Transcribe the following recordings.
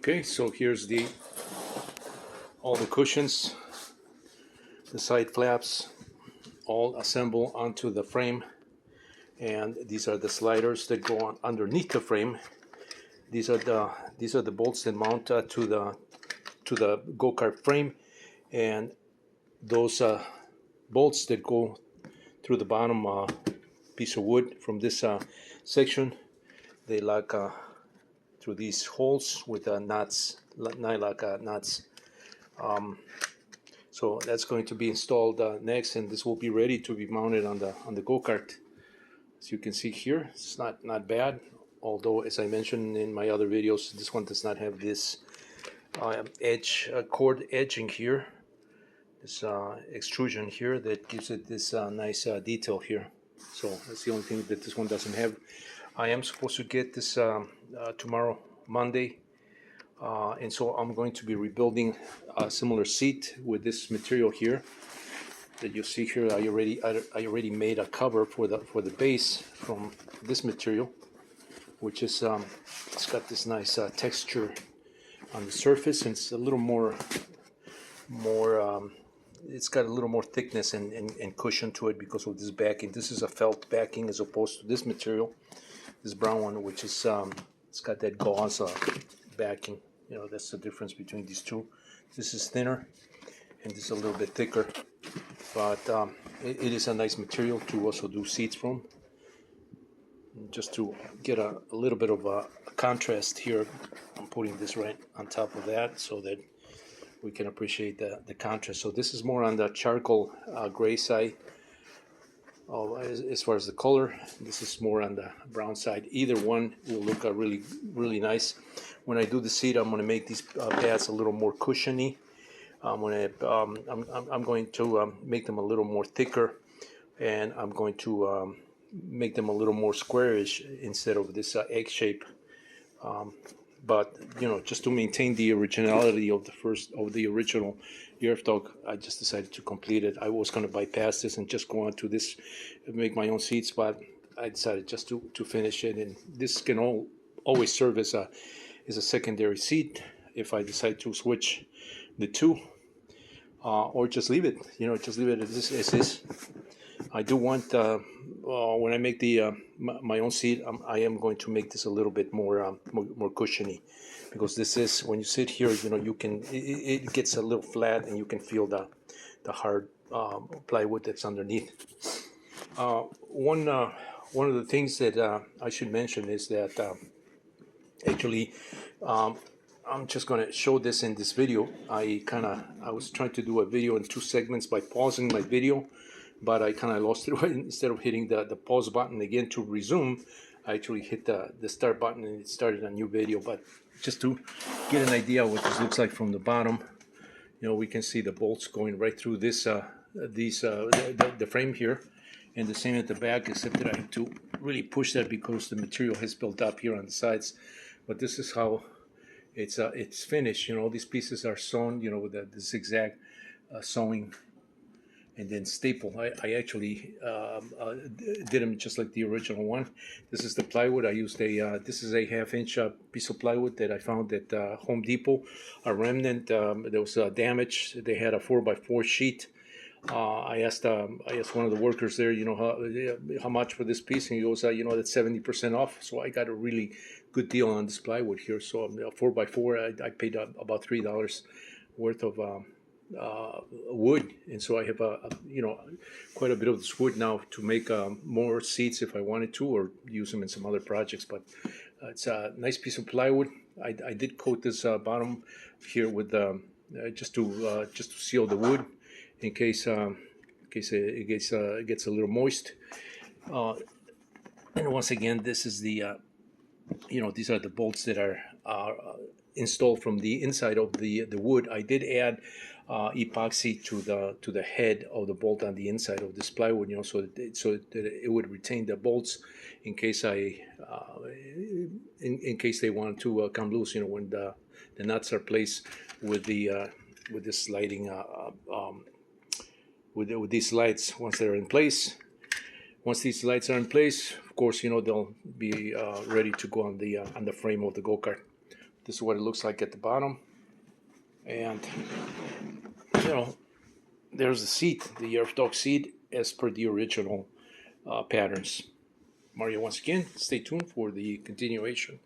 Okay, so here's all the cushions, the side flaps, all assemble onto the frame, and these are the sliders that go on underneath the frame. These are the bolts that mount to the go-kart frame, and those bolts that go through the bottom piece of wood from this section, they lock through these holes with nuts, nylock nuts. So that's going to be installed next, and this will be ready to be mounted on the go-kart. As you can see here, it's not bad. Although, as I mentioned in my other videos, this one does not have this cord edging here, this extrusion here that gives it this nice detail here. So that's the only thing that this one doesn't have. I am supposed to get this tomorrow, Monday, and so I'm going to be rebuilding a similar seat with this material here that you see here. I already made a cover for the base from this material, which is it's got this nice texture on the surface, and it's a little more it's got a little more thickness and cushion to it because of this backing. This is a felt backing as opposed to this material, this brown one, which is it's got that gauze backing. You know, that's the difference between these two. This is thinner and this is a little bit thicker, but it is a nice material to also do seats from. Just to get a little bit of a contrast here, I'm putting this right on top of that so that we can appreciate the contrast. So this is more on the charcoal gray side as far as the color. This is more on the brown side. Either one will look really nice. When I do the seat, I'm going to make these pads a little more cushiony. I'm going to make them a little more thicker, and I'm going to make them a little more squarish instead of this egg shape. But you know, just to maintain the originality of the original Yerf dog, I just decided to complete it. I was going to bypass this and just go on to this and make my own seats, but I decided just to finish it. And this can always serve as a secondary seat if I decide to switch the two, or just leave it. You know, just leave it as is. I do want when I make my own seat, I am going to make this a little bit more cushiony, because this is, when you sit here, you know, you can it gets a little flat and you can feel the hard plywood that's underneath. One of the things that I should mention is that actually I'm just going to show this in this video. I was trying to do a video in 2 segments by pausing my video, but I kind of lost it. Instead of hitting the pause button again to resume, I actually hit the start button and it started a new video. But just to get an idea of what this looks like from the bottom, you know, we can see the bolts going right through this the frame here, and the same at the back, except that I have to really push that because the material has built up here on the sides. But this is how it's finished. You know, these pieces are sewn, you know, with the zigzag sewing, and then staple. I actually did them just like the original one. This is the plywood. I used this is a 1/2-inch piece of plywood that I found at Home Depot, a remnant. There was damage. They had a 4x4 sheet. I asked one of the workers there, you know, how much for this piece, and he goes, you know, that's 70% off. So I got a really good deal on this plywood here. So 4x4, I paid about $3 worth of wood, and so I have you know, quite a bit of this wood now to make more seats if I wanted to, or use them in some other projects. But it's a nice piece of plywood. I did coat this bottom here with just to seal the wood in case it gets a little moist. And once again, this is the you know, these are the bolts that are installed from the inside of the wood. I did add epoxy to the head of the bolt on the inside of this plywood, you know, so that it would retain the bolts in case in case they want to come loose, you know, when the nuts are placed with this sliding with these lights. Once they're in place, once these lights are in place, of course, you know, they'll be ready to go on the frame of the go-kart. This is what it looks like at the bottom. And, you know, there's the seat, the Yerf dog seat, as per the original patterns. Mario, once again, stay tuned for the continuation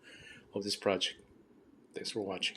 of this project. Thanks for watching.